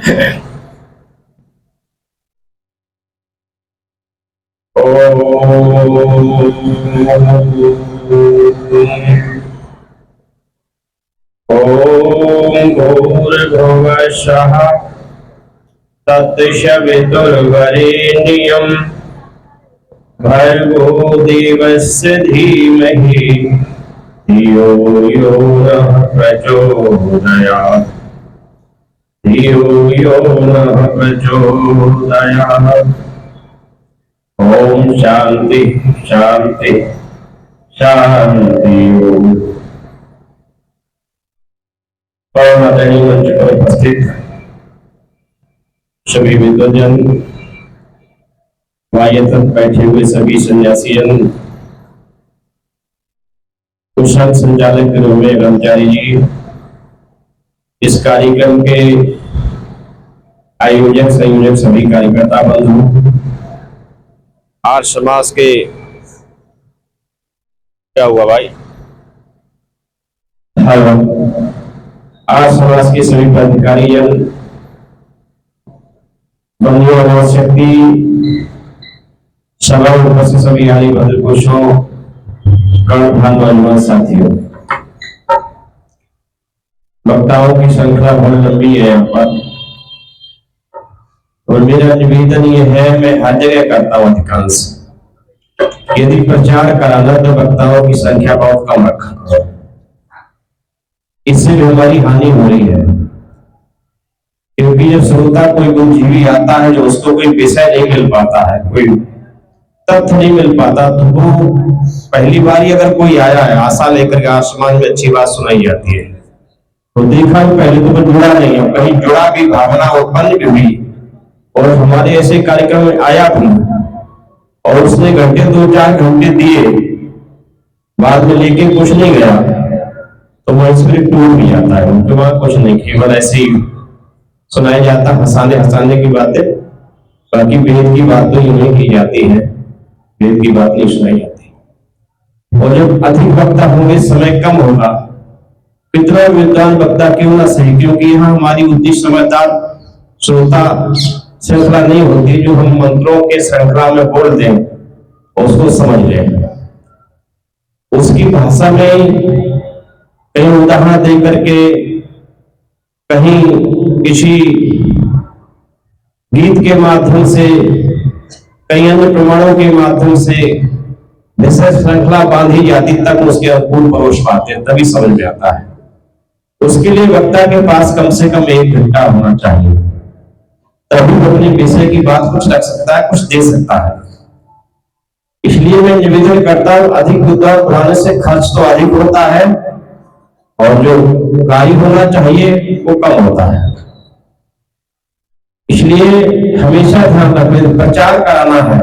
ओम भूर्भुवः स्वः तत्सवितुर्वरेण्यं भर्गो देवस्य धीमहि धियो यो नः प्रचोदयात् धियो यो नः प्रचोदयात्। ओम शांति शांति शांति। परम आदरणीय मंच पर उपस्थित सभी विद्वजन, वाह्य तक बैठे हुए सभी सन्यासीजन, कुशल संचालक गृह में ब्रह्मचारी जी, इस कार्यक्रम के आयोजक संयोजक सभी कार्यकर्ता बंधु, आर्य समाज के क्या हुआ भाई, आर्य समाज के सभी पदाधिकारीजन, बंधु और शक्ति, सभा में उपस्थित सभी आदि भद्र पुरुषों, गण साथियों, वक्ताओं की श्रृंखला बहुत लंबी है यहाँ पर और मेरा निवेदन ये है, मैं हर जगह करता हूँ अधिकांश, यदि प्रचार कराना तो वक्ताओं की संख्या बहुत कम रखा, इससे भी हमारी हानि हो रही है। क्योंकि जब श्रोता कोई बुद्धिजीवी आता है जो उसको कोई विषय नहीं मिल पाता है, कोई तथ्य नहीं मिल पाता, तो वो पहली बार ही अगर कोई आया है आशा लेकर के आसमान में अच्छी बात सुनाई जाती है तो देखा पहले तो जुड़ा नहीं है, कहीं जुड़ा भी, भावना उत्पन्न भी हुई और हमारे ऐसे कार्यक्रम में आया भी और उसने घंटे 2-4 घंटे दिए, बाद में लेके कुछ नहीं गया तो वह स्पिरिट टूट भी जाता है। उनके वहां कुछ नहीं, केवल ऐसे ही सुनाया जाता, हंसाने हंसाने की बातें, बाकी वेद की बात तो यूं नहीं की जाती है, वेद की बात नहीं सुनाई जाती। और जब अधिक वक्ता होंगे, समय कम होगा, कितना विद्वान वक्ता क्यों ना सही, क्योंकि यहाँ हमारी उद्देश्य समझदार श्रोता श्रृंखला नहीं होती, जो हम मंत्रों के श्रृंखला में बोल दें और उसको समझ लें, उसकी भाषा में कहीं उदाहरण दे करके, कहीं किसी गीत के माध्यम से, कई अन्य प्रमाणों के माध्यम से विशेष श्रृंखला बांधी जाती, तब उसके अनुकूल परोस पाते हैं, तभी समझ में आता है। उसके लिए वक्ता के पास कम से कम 1 घंटा होना चाहिए, तभी वो अपने विषय की बात कुछ रख सकता है, कुछ दे सकता है। इसलिए मैं निवेदन करता हूं, अधिक विद्वान बढ़ाने से खर्च तो अधिक होता है और जो कार्य होना चाहिए वो कम होता है। इसलिए हमेशा ध्यान रखें, प्रचार कराना है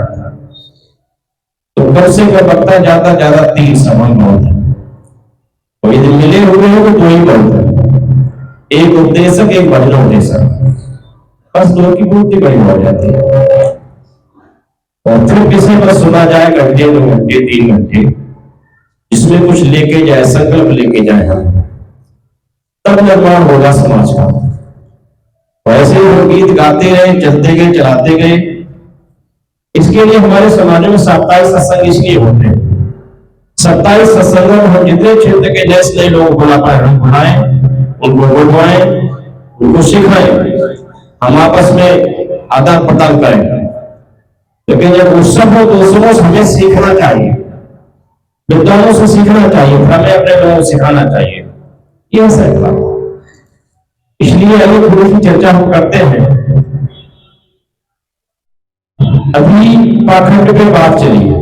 तो कम से कम वक्ता ज्यादा 3 समान बहुत है, और यदि मिले हुए हो तो 2 ही बहुत है, एक उपदेशक एक भजन उपदेशक, बस 2 की पूर्ति बड़ी हो जाती है। और फिर किसी पर सुना जाए घंटे 2 घंटे 3 घंटे, इसमें कुछ लेके जाए, संकल्प लेके जाए हम, तब निर्माण होगा समाज का। वैसे वो गीत गाते रहे, चलते गए, चलाते गए। इसके लिए हमारे समाज में साप्ताहिक सत्संग इसलिए होते हैं, साप्ताहिक सत्संगों में हम जितने क्षेत्र के जैसे नए लोग बुला पाए हम बुलाएं, उनको बुलवाएं, उनको सिखाएं, हम आपस में आदान प्रदान करें। लेकिन जब उत्सव हो तो उसमें हमें सीखना चाहिए, विद्वानों से सीखना चाहिए, हमें अपने लोगों को सिखाना चाहिए, यह सही। इसलिए अभी गुरु की चर्चा हम करते हैं। अभी पाखंड पे बात चली है,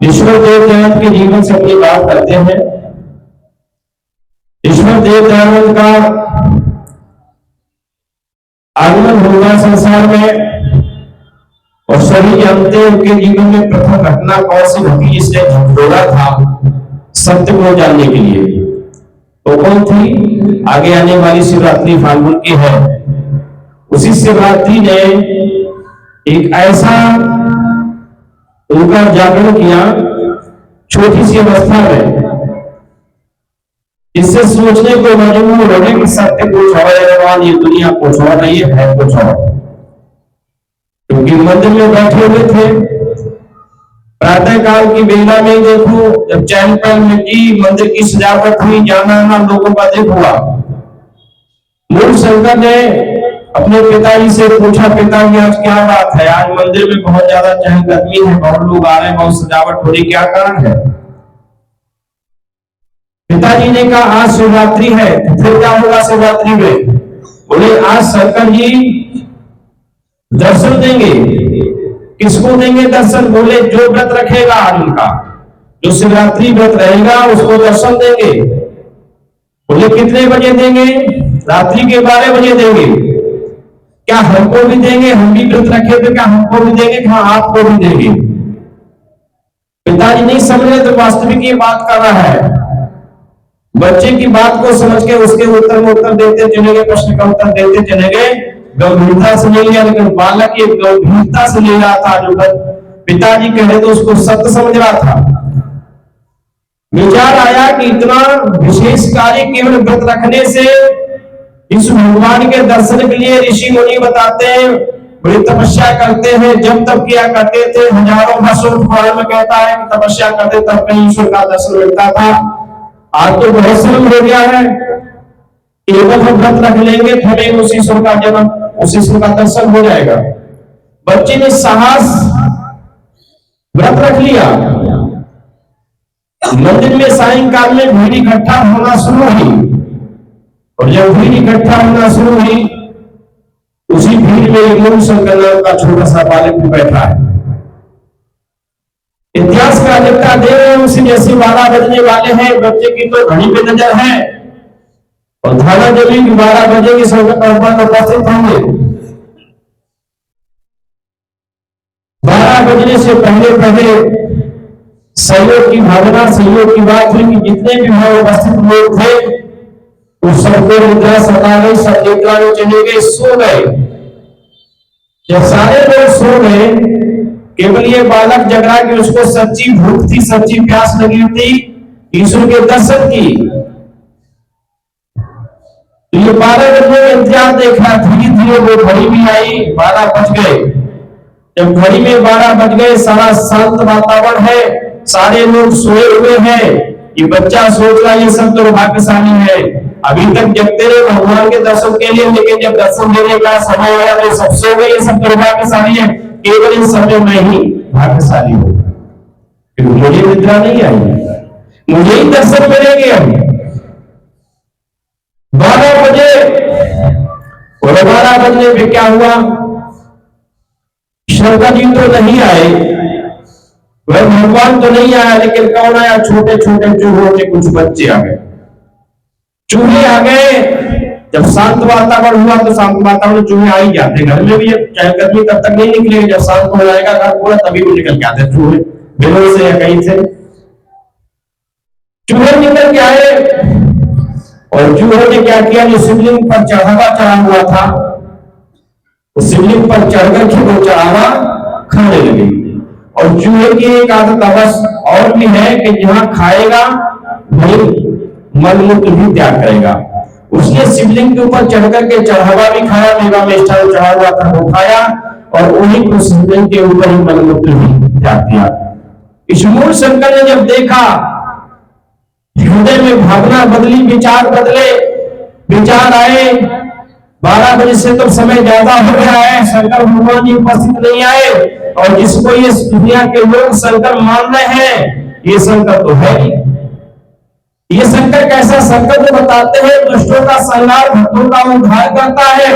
ईश्वर देव दयानंद के जीवन से अपनी बात करते हैं। ईश्वर देव दयानंद का आगमन होगा संसार में और सभी जानते हैं उनके जीवन में प्रथम घटना कौन सी घटी जिसने झकझोरा था सत्य को जानने के लिए, तो कौन थी? आगे आने वाली शिवरात्रि फाल्गुन की है। उसी शिवरात्रि ने एक ऐसा उनका जागरण किया, छोटी सी अवस्था में इससे सोचने को मजबूर होने की सत्य कुछ और है भगवान, ये दुनिया कुछ और नहीं है कुछ और। क्योंकि मंदिर में बैठे हुए थे, प्रातः काल की बेला में देखो, जब चैन पहल मिट्टी मंदिर की सजावट हुई, जाना आना लोगों का देख हुआ। मूल शंकर ने अपने पिताजी से पूछा, पिताजी आज क्या बात है, आज मंदिर में बहुत ज्यादा चहलकदमी है, बहुत लोग आ रहे हैं, बहुत सजावट हो रही, क्या कारण है? पिताजी ने कहा आज शिवरात्रि है। फिर क्या होगा शिवरात्रि में? बोले आज शंकर जी दर्शन देंगे। किसको देंगे दर्शन? बोले जो व्रत रखेगा आज उनका, जो शिवरात्रि व्रत रहेगा उसको दर्शन देंगे। बोले कितने बजे देंगे? रात्रि के 12 बजे देंगे। क्या हमको भी देंगे? हम भी व्रत रखे थे, क्या हमको भी देंगे? हाँ आपको भी देंगे। पिताजी नहीं समझे तो वास्तविक ये बात कर रहा है। बच्चे की बात को समझ के उसके उत्तर में उत्तर देते चलेंगे, प्रश्न का उत्तर देते चलेंगे, गंभीरता से नहीं लिया। लेकिन बालक ये गंभीरता से ले रहा था, जो पिताजी कहे तो उसको सत्य समझ रहा था। विचार आया कि इतना विशेष कार्य केवल व्रत रखने से इस भगवान के दर्शन के लिए ऋषि मुनि बताते हैं बड़ी तपस्या करते हैं, जब तब किया करते थे। हजारों वर्षों पुराण में कहता है कि तपस्या करते तब कहीं ईश्वर का दर्शन मिलता था। आज तो बहुत सरल हो गया है, केवल हम व्रत रख लेंगे तो हमें उस ईश्वर का जन्म, उस ईश्वर का दर्शन हो जाएगा। बच्चे ने साहस व्रत रख लिया। मंदिर में सायंकाल में भीड़ इकट्ठा होना शुरू हुई, और जब भीड़ इकट्ठा होना शुरू हुई, उसी भीड़ में एक मूल शंकर नाम का छोटा सा बालक भी बैठा है। इतिहास का लिखता दे रहे हैं, उसी जैसे 12 बजने वाले हैं। बच्चे की तो घड़ी पे नजर है, और धारा जमी 12 बजे की संगत उपस्थित होंगे। 12 बजने से पहले पहले सहयोग की भावना, सहयोग की बात हुई कि जितने भी वहां उपस्थित लोग थे उस सबको निद्रा सता गई, सब निद्रा में चले गए, सो गए। जब सारे लोग सो गए, केवल ये बालक जग रहा कि उसको सच्ची भूख थी, सच्ची प्यास लगी थी ईश्वर के दर्शन की। तो ये 12 बजे का इंतजार देख रहा। धीरे धीरे वो घड़ी भी आई, 12 बज गए। जब घड़ी में 12 बज गए, सारा शांत वातावरण है, सारे लोग सोए हुए हैं। ये बच्चा सोच रहा ये सब तो भाग्यशाली है, अभी तक जगते रहे भगवान के दर्शन के लिए, लेकिन जब दर्शन देने का समय आया तो सब सो गए। ये सब तो भाग्यशाली है, केवल इस समय में ही भाग्यशाली हो, मुझे निद्रा नहीं आई, मुझे ही दर्शन मिलेंगे। अब 12 बजे, और 12 बजने पे क्या हुआ? शंकर जी तो नहीं आए, वह भगवान तो नहीं आया, लेकिन कौन आया? छोटे छोटे चूहों के कुछ बच्चे आ गए। चूहे आ गए। जब शांत वातावरण हुआ तो शांत वातावरण चूहे आ ही जाते। घर में भी चहलकदमी तब तक नहीं निकलेगी, जब शांत हो जाएगा घर पूरा, तभी भी निकल के आते चूहे, बिलों से या कहीं से। चूहे निकल के आए, और चूहों ने क्या किया? जो शिवलिंग पर चढ़ावा चढ़ा हुआ था, उस शिवलिंग पर चढ़कर के वो चढ़ावा खाने लगे। और चूहे की एक आदत अवश्य और भी है कि जहां खाएगा वही मलमूत्र भी त्याग करेगा। उसने शिवलिंग के ऊपर चढ़कर के चढ़ावा भी खाया, मेवा में चढ़ा हुआ था वो खाया, और उन्हीं को शिवलिंग के ऊपर ही मलमूत्र भी त्याग दिया। इस मूल शंकर ने जब देखा, हृदय में भावना बदली, विचार बदले, विचार आए। 12 बजे से तो समय ज्यादा हो गया है, शंकर भगवान जी उपस्थित नहीं आए, और जिसको ये दुनिया के लोग शंकर मान रहे हैं, ये शंकर तो है नहीं। ये शंकर कैसा? शंकर तो बताते हैं दुष्टों का संहार, भक्तों का उद्धार करता है।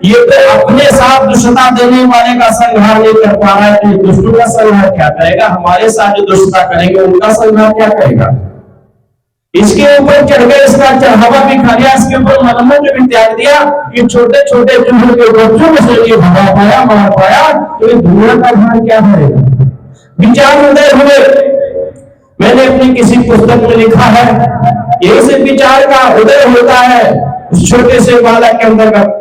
ये तो अपने साथ दुष्टता देने वाले का संहार नहीं कर पा रहा है, तो दुष्टों का संहार क्या करेगा? हमारे साथ जो दुष्टता करेंगे उनका संहार क्या करेगा? इसके ऊपर चढ़ गए, इसका चढ़ावा भी खा लिया, इसके ऊपर मलमूत्र भी त्याग दिया। ये छोटे छोटे चूहों के बच्चों में से ये भगा पाया, मार पाया, तो ये दुनिया का भार क्या करेगा? विचार उदय हुए। मैंने अपनी किसी पुस्तक में लिखा है, यही से विचार का उदय होता है उस छोटे से बालक के अंतर्गत,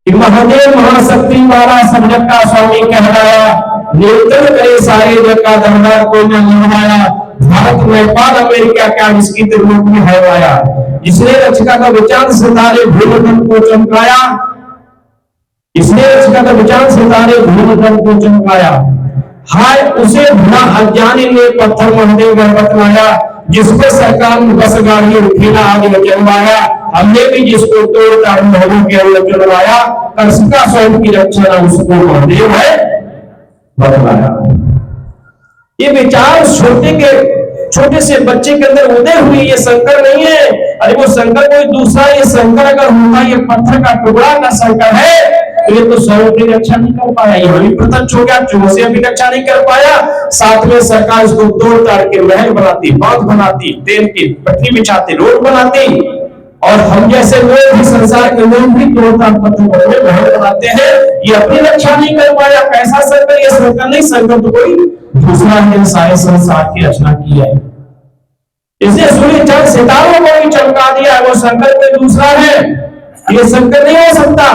कि महादेव महाशक्ति वाला सब जग का स्वामी कहलाया, नियंत्रण करे सारे जग का दरबार कोई न निभाया, भारत नेपाल अमेरिका क्या इसकी त्रिलोक में है आया, जिसने रचका का विचार सितारे भूमंडल को चमकाया, इसने रचका का विचार सितारे भूमंडल को चमकाया, हाय उसे भला अज्ञानी ने पत्थर महादेव में बतलाया, जिसपे सरकार ने बस गाड़ी उठेला आगे चलवाया, हमने भी जिसको तोड़ ताड़ महलों के अंदर चलवाया, कसका स्वयं की रक्षा उसको महादेव है बतलाया। ये विचार छोटे से बच्चे के अंदर उदय हुई, ये शंकर नहीं है। अरे वो शंकर कोई दूसरा, ये शंकर अगर होता ये पत्थर का टुकड़ा का शंकर है तो ये तो स्वयं की रक्षा नहीं कर पाया, यहाँ भी प्रत्यक्ष हो गया, चौसे भी रक्षा नहीं कर पाया, साथ में सरकार इसको तोड़ ताड़ के महल बनाती, बांध बनाती, ट्रेन की पटरी बिछाती, रोड बनाती, और हम जैसे लोग भी संसार के लोग भी तोड़ ताड़ पत्थर महल बनाते हैं, ये अपनी रक्षा नहीं कर पाया। कैसा शंकर? ये शंकर नहीं, शंकर तो कोई दूसरा है, सारे संसार की रचना की है। इसलिए सूर्य चंद्र सितारों को भी चमका दिया है, वो शंकर कोई दूसरा है, ये शंकर नहीं हो सकता।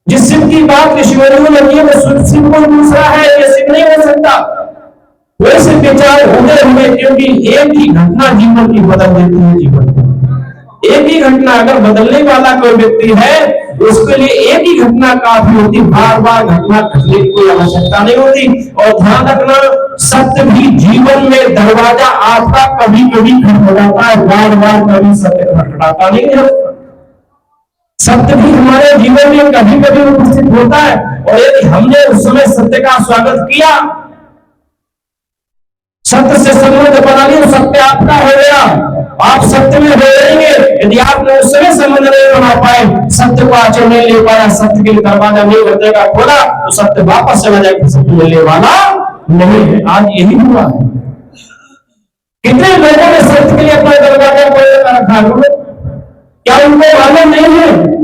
जिस शिव की बात ऋषियों ने की वो शिव कोई दूसरा है, ये शिव नहीं हो सकता। वैसे विचार उदय हुए, क्योंकि एक ही घटना जीवन की बदल देती है। जीवन को एक ही घटना अगर बदलने वाला कोई व्यक्ति है, उसके लिए एक ही घटना काफी होती, बार बार घटना घटने की कोई आवश्यकता नहीं होती। और ध्यान रखना, सत्य भी जीवन में दरवाजा आपका कभी कभी खटखटाता है, बार बार कभी सत्य खटखटाता नहीं है। सत्य भी हमारे जीवन में कभी कभी उपस्थित होता है, और यदि हमने उस समय सत्य का स्वागत किया, सत्य से संबंध बना लिया, सत्य आपका हो गया, आप सत्य में हो जाएंगे। यदि आपने उस समय संबंध नहीं बना पाए, सत्य को आचरण नहीं ले पाया, सत्य के लिए दरवाजा नहीं बदलेगा खोला, तो सत्य वापस चला जाएगा, सत्य मिलने वाला नहीं है। आज यही हुआ है, कितने लोगों ने सत्य के लिए अपना दरवाजा खोल रखा है, क्या उनको मालूम नहीं है?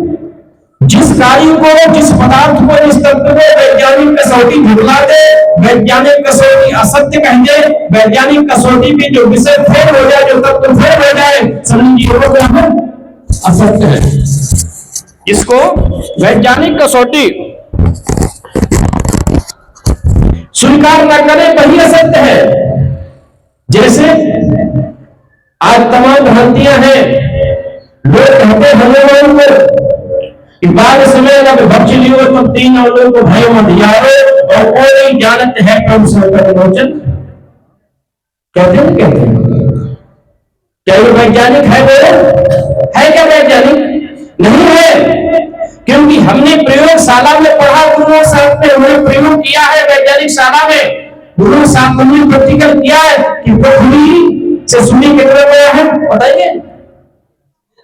जिस कार्य को, जिस पदार्थ को, जिस तत्व को वैज्ञानिक कसौटी झुकला दे, वैज्ञानिक कसौटी असत्य कह दे, वैज्ञानिक कसौटी पे जो विषय फेल हो जाए, जो तत्व फेल हो जाए, समझिए वो क्या है? असत्य है। इसको वैज्ञानिक कसौटी स्वीकार न करे वही असत्य है। जैसे आज तमाम भ्रांतियां हैं, लोग कहते हैं हनुमान को बाद समय जब भक्ष लियो तो 3 अवलों को भय मत यारो, और कोई जानत है प्रभु संकट मोचन। कहते हैं क्या ये वैज्ञानिक है? वो है क्या वैज्ञानिक? नहीं है, क्योंकि हमने प्रयोगशाला में पढ़ा, गुरुओं साहब ने हमने प्रयोग किया है वैज्ञानिक शाला में, गुरुओं साहब ने प्रैक्टिकल किया है कि पृथ्वी से सूर्य कितना बड़ा है बताइए?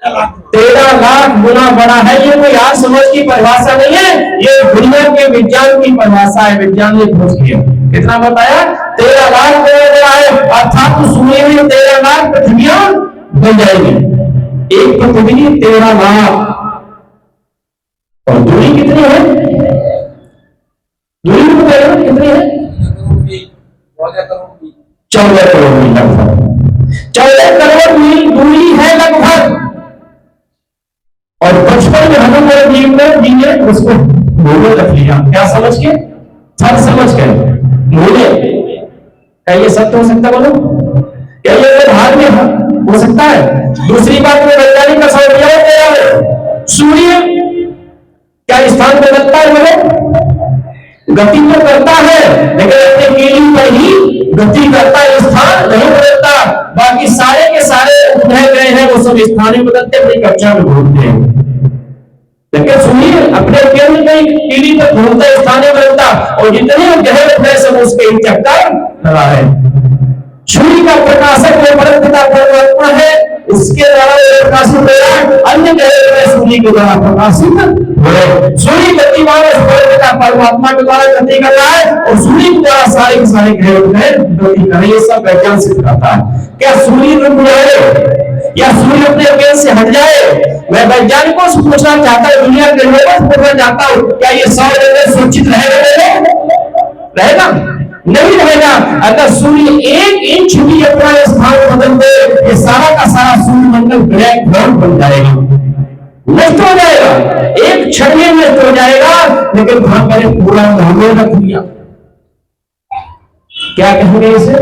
13 लाख गुना बड़ा है। ये कोई आज समझ की परिभाषा नहीं है, ये दुनिया के विज्ञान की परिभाषा है, विज्ञान ने खोज किया। कितना बताया? 13 लाख गुना बड़ा है, अर्थात सूर्य में 13 लाख पृथ्वियां बन जाएगी। एक पृथ्वी 13 लाख, और दूरी कितनी है? दूरी कितनी है? 14 करोड़ मील लगभग, 14 करोड़ मील दूरी है लगभग। और बचपन में हम लोग जी ने उसको मोले रख लिया, क्या समझ के? फल समझ के मोले। क्या ये सत्य हो सकता? बोलो, क्या ये भाग में हो सकता है? दूसरी बात में वैज्ञानिक का सूर्य क्या स्थान बदलता है? बोलो, गति तो करता है, लेकिन अपने केंद्र पर ही गति करता है, स्थान नहीं बदलता। बाकी सारे के सारे उपग्रह गए हैं, वो सब स्थान ही बदलते, अपनी कक्षा में घूमते हैं, लेकिन सूर्य अपने केंद्र में टीवी पर घूमता, स्थान ही बदलता, और जितने ग्रह उपग्रह सब उसके चक्कर लगा है। सूर्य का प्रकाशक वो परमपिता परमात्मा है, उसके द्वारा प्रकाशित हो रहा है, अन्य ग्रह सूर्य के द्वारा प्रकाशित हो रहे हैं। सूर्य गतिमान परमपिता परमात्मा के द्वारा गति कर रहा है, और सूर्य के द्वारा सारे के सारे ग्रह उपग्रह गति कर रहे हैं। ये सब वैज्ञानिक सिद्ध करता है। क्या सूर्य रुक जाए या सूर्य अपने केंद्र से हट जाए? मैं वैज्ञानिकों से पूछना चाहता हूं, दुनिया के लोगों से पूछना चाहता हूं, क्या ये सौर सुरक्षित रहेगा? नहीं रहेगा। अगर सूर्य 1 इंच भी अपना स्थान बदल दे, ये सारा का सारा सूर्यमंडल ब्लैक होल बन जाएगा, नष्ट हो जाएगा, एक क्षण में नष्ट हो जाएगा। लेकिन वहां मैंने पूरा मामला रख दिया, क्या कहेंगे इसे?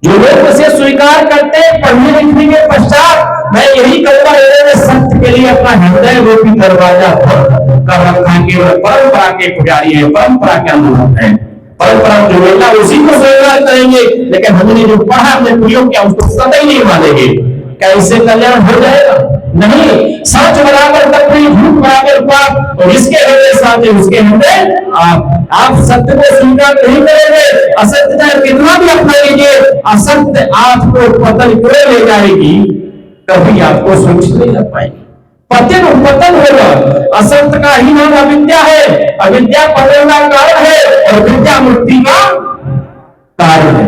जो लोग इसे स्वीकार करते हैं पढ़ने लिखने के पश्चात, मैं यही कहूंगा इन्होंने सत्य के लिए अपना हृदय रूपी दरवाजा बंद कर रखा है। केवल परंपरा के पुजारी है, परंपरा के अनुरूप है, परंपरा जो मिलना उसी को स्वीकार करेंगे, लेकिन हमने जो पढ़ा, हमने प्रयोग किया, उसको सदैव नहीं मानेंगे। क्या इससे कल्याण हो जाएगा? नहीं। सच बराबर कपड़ी, झूठ बराबर पाप, और इसके हृदय साथ उसके हृदय आप सत्य को स्वीकार नहीं करेंगे, असत्य चाहे कितना भी अपना लीजिए, असत्य आपको पतन क्यों ले जाएगी, कभी आपको सुरक्षित नहीं रख पाएगी। पतन होगा। असत्य का ही नाम अविद्या है, अविद्या पतन का कारण है, और विद्या मुक्ति का कारण है।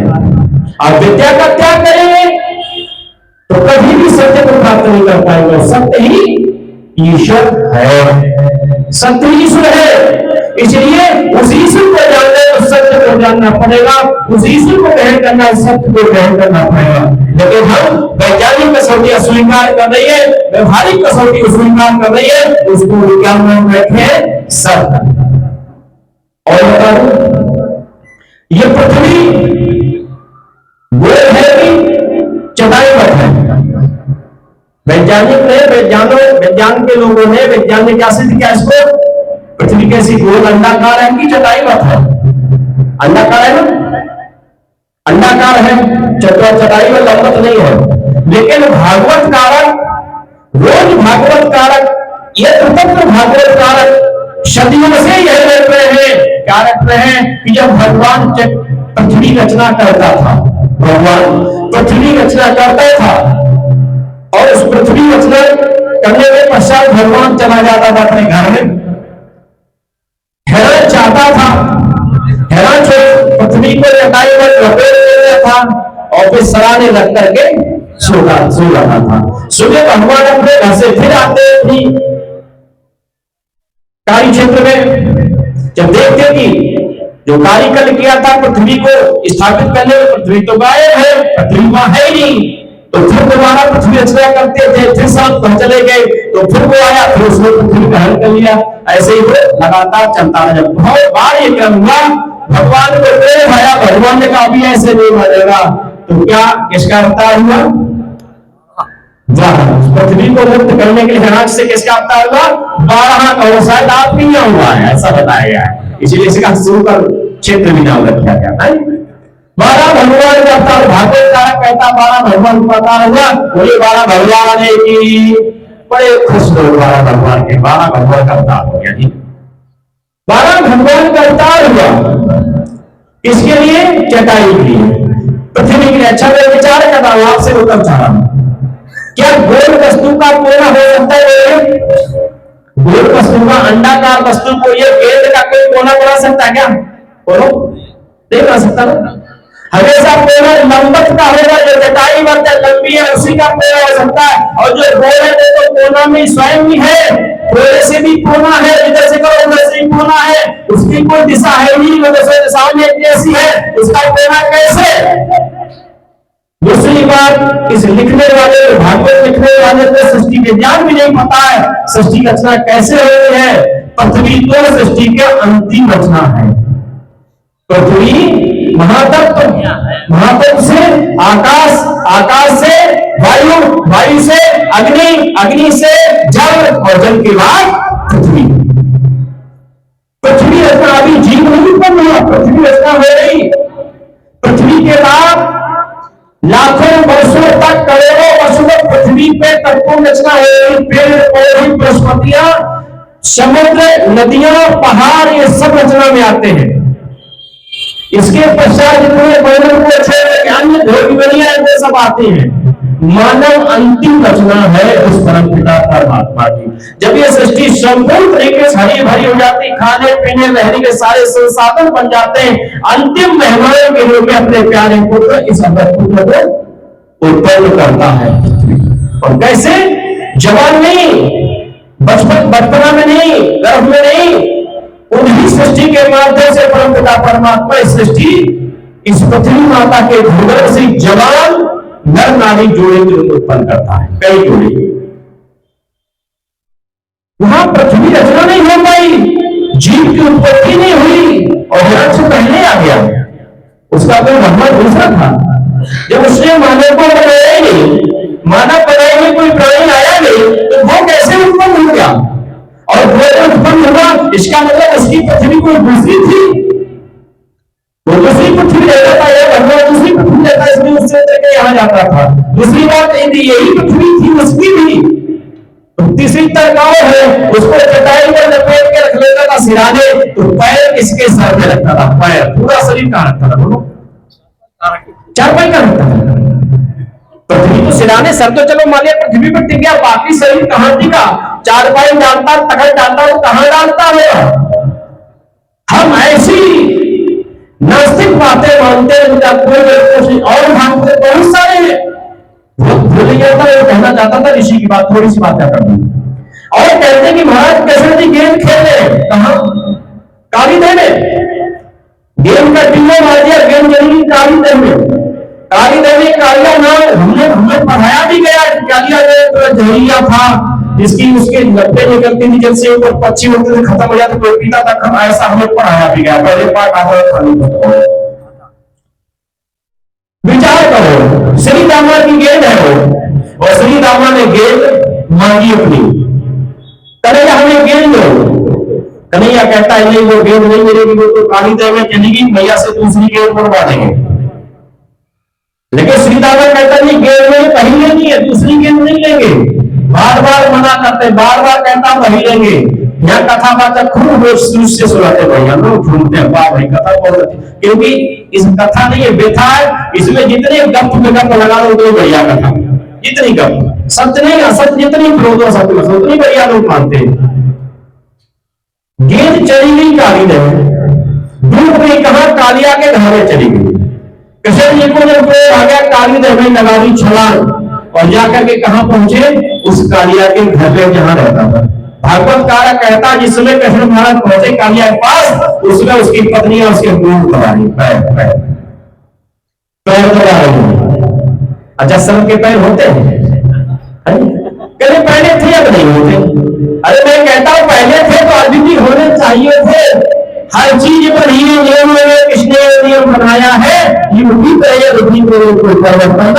आप विद्या का त्याग करेंगे तो कभी भी सत्य को प्राप्त नहीं कर पाएंगे। सत्य ही ईश्वर है, सत्य ही ईश्वर है, इसलिए उस ईश्वर को जानना तो सत्य को जानना पड़ेगा, उस ईश्वर को ग्रहण करना, सत्य को ग्रहण करना पड़ेगा। लेकिन हम वैज्ञानिक कसौटी स्वीकार कर रही है, व्यवहारिक कसौटी स्वीकार कर रही है, उसको विज्ञान में रखे सत्य। और ये पृथ्वी गोल है कि चटाईवत है? वैज्ञानिक ने, विज्ञान के लोगों ने, वैज्ञानिक क्या सिद्ध किया इसको? पृथ्वी कैसी गोल अंडाकार है कि चटाईवत है? अंडाकार है ना, अंडाकार है, चटाई में लंबत नहीं है। लेकिन भागवत कारक, रोज भागवत कारक, ये तत्व भागवत कारक सदियों से यह रख रहे हैं, क्या रख रहे हैं कि जब भगवान पृथ्वी रचना करता था, भगवान पृथ्वी रचना करता था, और उस पृथ्वी रचना करने के पश्चात भगवान चला जाता था अपने घर में। हेरा चाहता था, हेरा पृथ्वी को चटाई में लपेट देता था और फिर सराहने लग करके सो जाता था। सुबह भगवान अपने घर से फिर आते थे कार्य क्षेत्र में, जब देखते कि जो कार्यकल किया था पृथ्वी को स्थापित करने में, पृथ्वी तो गायब है, पृथ्वी वहां है ही नहीं, तो फिर दोबारा पृथ्वी रचना करते थे, फिर साथ घर चले गए, तो फिर वो आया, फिर उसने पृथ्वी का हल कर लिया। ऐसे ही वो लगातार चलता रहा। जब बहुत बार ये क्रम हुआ, भगवान को प्रेम आया, भगवान ने कहा अभी ऐसे नहीं मानेगा, तो क्या किसका अवतार हुआ? पृथ्वी को मुक्त करने के लिए हराज से किसका अवतार हुआ? 12 का, और शायद आप भी यहाँ हुआ है, ऐसा बताया गया है, इसीलिए इसका शुरू कर क्षेत्र भी नाम रखा गया है। 12 भगवान का अवतार, भागवत कारक कहता 12 भगवान का अवतार हुआ, बोले 12 भगवान ने की, बड़े खुश लोग 12 भगवान के, 12 भगवान का अवतार हो गया जी। 12 भगवान का अवतार हुआ इसके लिए, चटाई के लिए, पृथ्वी के लिए। अच्छा मैं विचार कर रहा हूं, आपसे उत्तर चाह रहा हूं, क्या गोल वस्तु का कोना हो सकता है? गोल वस्तु का, अंडाकार वस्तु को ये गेंद का कोई कोना बना सकता है क्या? बोलो, नहीं बना सकता ना। हमेशा कोना लंबत का होगा, जो चटाई वर्त लंबी है उसी का कोना हो सकता है, और जो गोल है तो कोना में स्वयं ही है, कोने से भी कोना है, इधर से करो उधर से भी कोना है, उसकी कोई दिशा है नहीं, दिशा में एक जैसी है, उसका कोना कैसे? दूसरी बात, इस लिखने वाले, भागवत लिखने वाले को सृष्टि विज्ञान भी नहीं पता है, सृष्टि रचना कैसे हो रही है। पृथ्वी तो सृष्टि के अंतिम रचना है। पृथ्वी महातत्व, महातत्व से आकाश, आकाश से वायु, वायु से अग्नि, अग्नि से जल, और जल के बाद पृथ्वी। पृथ्वी रचना अभी जीव नहीं उत्पन्न हुआ, पृथ्वी रचना हो रही। पृथ्वी के बाद लाखों वर्षों तक, करोड़ों वर्षों तक पृथ्वी पे तत्वों रचना हो रही, पेड़ पौधे, वनस्पतियां, समुद्र, नदियां, पहाड़, ये सब रचना में आते हैं। इसके पश्चात जितने मानव को अच्छे अन्य वे सब आते हैं। मानव अंतिम रचना है उस परमपिता परमात्मा की। जब ये सृष्टि संपूर्ण तरीके से हरी भरी हो जाती, खाने पीने रहने के सारे संसाधन बन जाते हैं, अंतिम मेहमान के रूप में अपने प्यारे पुत्र इस अमृत पुत्र को उत्पन्न करता है। और कैसे? जवान नहीं, बचपना में नहीं, गर्भ में नहीं, उन्हीं सृष्टि के माध्यम से परमपिता परमात्मा इस सृष्टि, इस पृथ्वी माता के भूगर्भ से जवान नर नारी जोड़े के रूप उत्पन्न करता है, कई जोड़े। वहां पृथ्वी रचना नहीं हो पाई, जीव की उत्पत्ति नहीं हुई, और जन्म से पहले आ गया। उसका कोई भगवान दूसरा था। जब उसने मानव को बनाया ही नहीं, मानव बनाए में कोई प्राणी आया नहीं, तो वो कैसे उत्पन्न हो गया? और वो उत्पन्न हुआ, इसका मतलब उसकी पृथ्वी कोई दूसरी थी, वो दूसरी पृथ्वी रहता था या भगवान दूसरी पृथ्वी रहता, इसमें उससे करके यहाँ जाता था। दूसरी बात यही पृथ्वी थी उसकी भी। तीसरी तरकाव है, उसको चटाई पर लपेट के रख लेता था सिराने, तो पैर किसके सर पे रखता था? पैर पूरा शरीर कहां रखता था? बोलो, चारपाई का रखता था। पृथ्वी तो सिराने, सर तो चलो मान लिया पृथ्वी पर टिक गया, बाकी शरीर कहां टिका? चारपाई डालता, तखत डालता, वो कहां डालता है? हम ऐसी नास्तिक बातें मानते हैं और भागते बहुत सारे हैं। भूल गया था, वो कहना चाहता था ऋषि की बात, थोड़ी सी बात क्या कर दी। और कहते हैं कि महाराज कृष्ण जी गेंद खेल रहे, कहां? काली देव में गेंद का टिल्लो मार दिया, गेंद चली काली देव में। काली देवी कालिया नाम हमें पढ़ाया भी गया। कालिया तो जहरीला था, जिसकी उसके लपटे निकलती थी, जब से ऊपर पक्षी होते थे खत्म हो जाते, कोई पीता था, ऐसा हमें पढ़ाया भी गया। पहले पाठ आता था। विचार करो, श्री रामा की गेंद है वो, और श्री रामा ने गेंद मांगी अपनी, कन्हैया हमें गेंद दो। कन्हैया कहता है नहीं, वो गेंद नहीं मिलेगी, वो तो काली देव में चलेगी, मैया से दूसरी गेंद बनवा देंगे। लेकिन श्री रामा कहता नहीं, गेंद में पहले नहीं है, दूसरी गेंद नहीं लेंगे। बार बार मना करते, बार बार कहता वही लेंगे। यहाँ कथा बात खूब शुरू से सुनाते भाई, हम लोग ढूंढते हैं वाह भाई कथा बहुत अच्छी, क्योंकि इस कथा नहीं है व्यथा है, इसमें जितने गप में गप लगा लो उतनी बढ़िया कथा, जितनी गप सत्य नहीं असत्य, जितनी विरोध सत्य उतनी बढ़िया लोग मानते हैं। गेंद चली गई काली देव, डूब गई कहां? कालिया के घर में चली गई। कृष्ण जी को जब आ गया, काली देव में लगा दी छलांग, और जाकर के कहां पहुंचे? उस कालिया के घर में जहां रहता था। भागवत कार कहता जिस समय कृष्ण महाराज पहुंचे कालिया के पास, उसमें उसकी पत्नी और उसके गुरु दबा रही, पैर दबा रही। अच्छा, सब के पैर होते हैं? कहते पहले थे अब नहीं होते। अरे मैं कहता हूं पहले थे तो अभी भी होने चाहिए थे। हर चीज पर ही नियम किसने नियम बनाया है, ये भी कोई परिवर्तन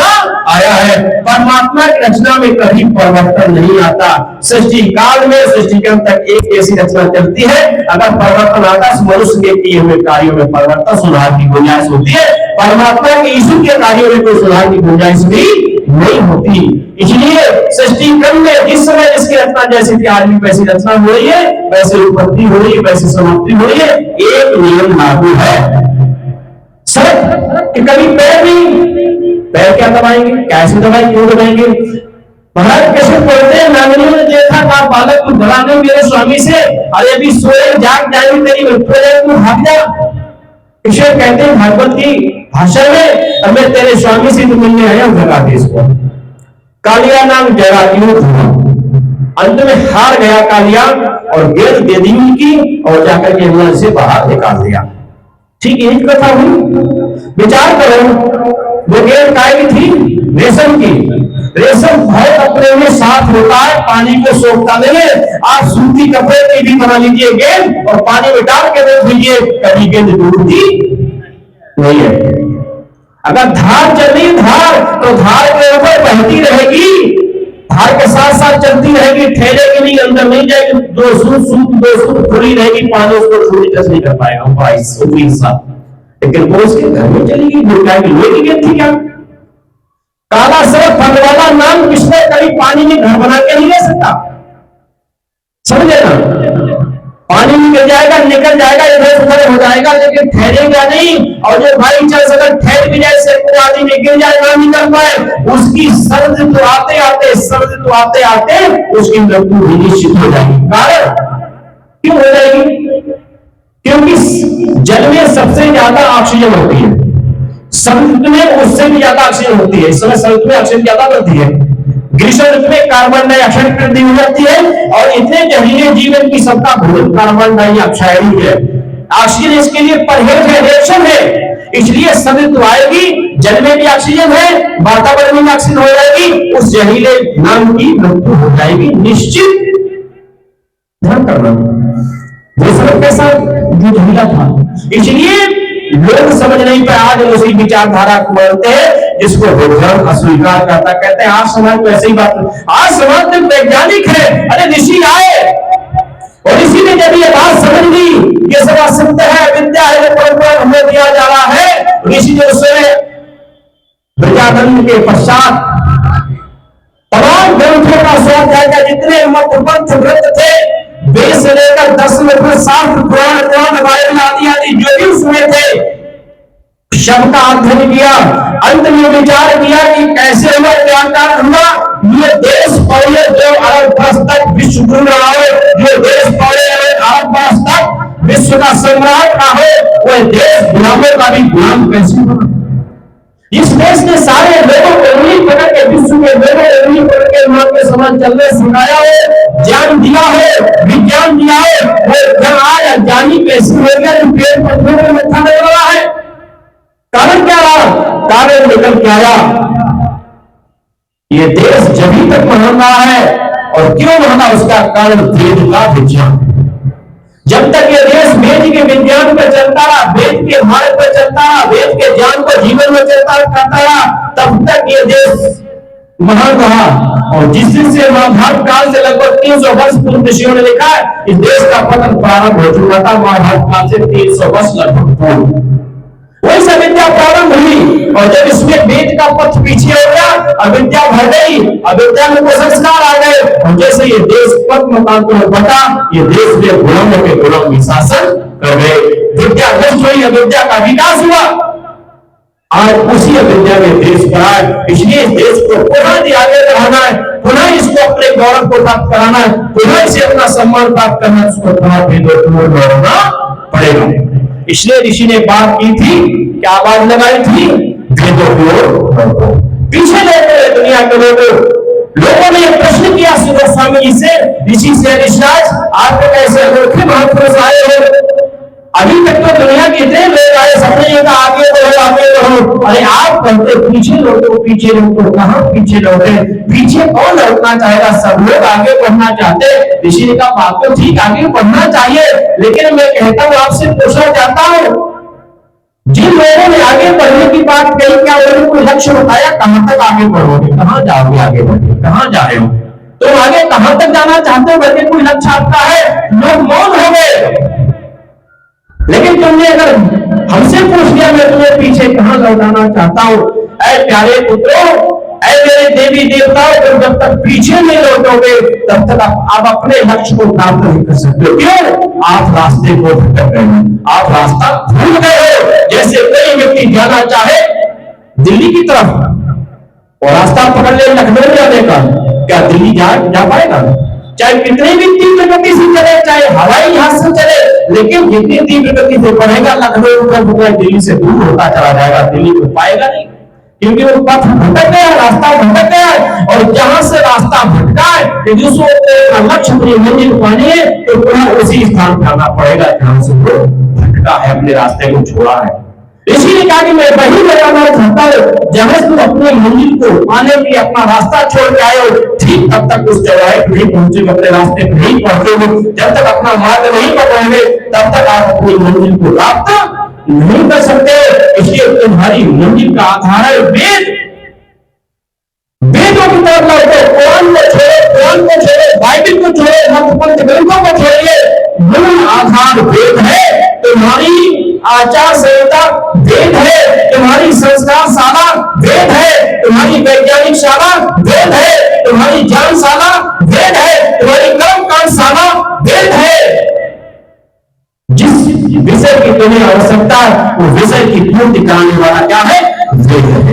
आया है। परमात्मा की रचना में कभी परिवर्तन नहीं आता। सृष्टि काल में सृष्टि के अंत तक एक ऐसी रचना चलती है। अगर परिवर्तन आता है मनुष्य के किए हुए कार्यों में परिवर्तन सुधार की गुंजाइश होती है, परमात्मा के ईश्वर के कार्यों में कोई सुधार की गुंजाइश भी नहीं होती। इसलिए सृष्टि क्रम में जिस समय जिसकी रचना जैसी थी, आज भी वैसी रचना हो रही है, वैसे उत्पत्ति हो रही है, वैसी समाप्ति हो रही है। एक नियम लागू है, सर कि कभी पैर क्या दबाएंगे, कैसे दबाएंगे, क्यों दबाएंगे? महाराज कैसे बोलते हैं, नागरियों ने देखा था बालक को डरा नहीं मेरे स्वामी से, अरे अभी सोए जाग जाएगी तेरी मृत्यु हो जाएगी, तू भाग जा। कृष्ण कहते हैं भागवत की भाषा में, अब मैं तेरे स्वामी से मिलने आया हूं, भगा दे इसको। कालिया नाम जरायु था, अंत में हार गया कालिया और गेंद दे दी उनकी, और जाकर के अंदर से बाहर निकाल दिया। ठीक यही कथा हुई। विचार करो, वो गेंद काय की थी? रेशम की। रेशम बहुत अपने में साफ होता है, पानी को सोखता नहीं है। आप सूती कपड़े की भी बना लीजिए गेंद और पानी में डाल के देख लीजिए, कभी गेंद डूबती नहीं है। अगर धार चल रही धार, तो धार के ऊपर बहती रहेगी, धार के साथ साथ चलती रहेगी, ठहरेगी नहीं, अंदर नहीं जाएगी, दो सूत खुली रहेगी, पानी उसको पूरी टच नहीं कर पाएगा। लेकिन वो उसके घर में चलेगी, लोहे की गेंद थी क्या? काला सर्प फल वाला नाम किसने कभी पानी में घर बना के नहीं ले सकता, समझे ना? पानी निकल जाएगा, इधर उधर हो जाएगा, लेकिन ठहरेगा नहीं। और जो भाई चल अगर ठहर भी जाए, से आदमी में गिर जाए, ना निकल पाए, उसकी सर्द तो आते आते उसकी मृत्यु भी निश्चित हो जाएगी। कारण क्यों हो जाएगी? क्योंकि जल में सबसे ज्यादा ऑक्सीजन होती है, समुद्र में उससे भी ज्यादा ऑक्सीजन होती है। इस समय समुद्र में ऑक्सीजन ज्यादा बनती है, ग्रीष्म ऋतु में कार्बन डाइऑक्साइड वृद्धि हो जाती है, और इतने जहरीले जीवन की सबका भोजन कार्बन डाइऑक्साइड ही है। ऑक्सीजन इसके लिए परहेज है, रेशन है। इसलिए समुद्र आएगी, जल में भी ऑक्सीजन है, वातावरण में ऑक्सीजन हो जाएगी, उस जहरीले नाम की मृत्यु हो जाएगी निश्चित। ध्यान करना, के साथ जो जहरीला था। इसलिए लोग समझ नहीं पाए, आज हम उसी विचारधारा को बोलते हैं जिसको विज्ञान अस्वीकार करता, कहते हैं आज समाज में ऐसी बात, आज समाज में वैज्ञानिक है, अरे ऋषि आए और ऋषि ने जब ये बात समझ ली ये सब असत्य है, विद्या है, परंपरा हमें दिया जा रहा है, ऋषि जो उसने विद्यानंद के पश्चात तमाम ग्रंथों का स्वाध्याय किया, जितने मत पंथ ग्रंथ थे, वेद से लेकर 10 शास्त्र, पुराण, बाइबल आदि जो भी उसमें थे, सबका अध्ययन किया, अंत में विचार किया कि कैसे हुआ, क्या कारण हुआ, ये देश पहले जो अरब वर्ष तक विश्व गुरु रहा है, जो देश पहले अरब वर्ष तक विश्व का सम्राट रहा है, वह देश गुलामों का भी गुलाम कैसे बना। इस देश के सारे लोगों को उंगली पकड़ के, विश्व के लोगों को उंगली पकड़ के मां के समाज चलने सिखाया है, ज्ञान दिया है, विज्ञान दिया है, वो ज्ञान आज अज्ञानी कैसे हो गया, जो पेड़ पत्थरों में मत्था नहीं रहा है। कारण क्या रहा, कारण निकल के आया, ये देश जभी तक महान रहा है, और क्यों महान, उसका कारण वेद का विज्ञान। जब तक ये देश वेद के विज्ञान पर चलता रहा, वेद के मार्ग पर चलता रहा, वेद के ज्ञान को जीवन में चलता करता रहा, तब तक ये देश महान रहा। और जिस दिन से महाभारत काल से लगभग 300 वर्ष पूर्व ऋषियों ने लिखा है, इस देश का पतन प्रारंभ हो चुका था महाभारत काल से 300 वर्ष लगभग पूर्व, वही सब विद्या प्रारंभ हुई। और जब इसमें वेद का पथ पीछे हो गया, अविद्या भर गई, अविद्या में कुसंस्कार आ गए, और जैसे ये देश पथ मतांतों में बटा, ये देश में गुलामों के गुलाम शासन कर गए, विद्या नष्ट हुई, अविद्या का विकास हुआ, आज उसी अविद्या में देश बनाए। इसलिए इस देश को पुनः आगे बढ़ाना है, पुनः इसको अपने गौरव को प्राप्त कराना है, पुनः इसे अपना सम्मान प्राप्त करना है, उसको पुनः भेदों बढ़ाना पड़ेगा। इसलिए ऋषि ने बात की थी, क्या आवाज लगाई थी, भेदों की ओर पीछे लेते दुनिया के लोगों ने प्रश्न किया सुधर स्वामी जी से, ऋषि से, ऋषिराज आप कैसे अनोखे महापुरुष आए हो, अभी तक तो दुनिया के इतने लोग आए, सबने कहा आगे बढ़ो आगे बढ़ो, अरे आप कहते पीछे लौटो पीछे लौटो, कहां पीछे लौटे, पीछे कौन लौटना चाहेगा, सब लोग आगे बढ़ना चाहते। ऋषि ने कहा बात तो ठीक, आगे बढ़ना चाहिए, लेकिन मैं कहता हूं आपसे पूछना चाहता हूं, जिन लोगों ने आगे बढ़ने की बात कही, क्या उन्होंने कोई लक्ष्य बताया, कहां तक आगे बढ़ोगे, कहां जाओगे, आगे बढ़ोगे, कहां जा रहे हो, तो आगे कहां तक जाना चाहते हो, बल्कि कोई लक्ष्य आपका है, लोग मौन हो गए। लेकिन तुमने अगर हमसे पूछ लिया, मैं तुम्हें पीछे कहां लौटाना चाहता हूं, ऐ प्यारे पुत्रों, ऐ मेरे देवी देवताओं, तुम जब तक पीछे नहीं लौटोगे तब तक आप अपने लक्ष्य को प्राप्त नहीं कर सकते। क्यों, आप रास्ते को भटक गए हो, आप रास्ता भूल गए हो। जैसे कोई व्यक्ति जाना चाहे दिल्ली की तरफ और रास्ता पकड़ ले लखनऊ जाने का, क्या दिल्ली जा पाएगा, चाहे कितनी भी तीव्र गति से चले, चाहे हवाई जहाज से चले, लेकिन जितनी तीव्र गति से बढ़ेगा लखनऊ का दिल्ली से दूर होता चला जाएगा, दिल्ली को पाएगा नहीं, क्योंकि वो पथ भटक गया, रास्ता भटक गया। और जहां से रास्ता भटका है, यदि उसको लक्ष्य अपनी मंजिल पानी है, तो पुनः उसी स्थान पर आना पड़ेगा जहां से वो भटका है, अपने रास्ते को छोड़ा है। इसीलिए कहा कि मैं वही बताना चाहता हूं, जहां तुम अपने मंजिल को पाने के लिए अपना रास्ता छोड़ के आए हो, ठीक तब तक उस जगह पर नहीं पहुंचे, अपने रास्ते पर नहीं पहुंचोगे, जब तक अपना मार्ग नहीं पकड़ोगे तब तक आप अपनी मंजिल को प्राप्त नहीं कर सकते। इसलिए तुम्हारी मंजिल का आधार है वेद, वेदों की तरफ लौटो, कुरान को छोड़ो, बाइबल को छोड़ो, मत पंथ ग्रंथों को छोड़िए, मूल आधार वेद है। तुम्हारी आचार संहिता वेद है, तुम्हारी संस्कार शाला वेद है, तुम्हारी वैज्ञानिक शाला वेद है, तुम्हारी ज्ञानशाला वेद है, तुम्हारी कर्मकांड शाला वेद है। जिस विषय की तुम्हें आवश्यकता है, वो विषय की पूर्ति कराने वाला क्या है, वेद है।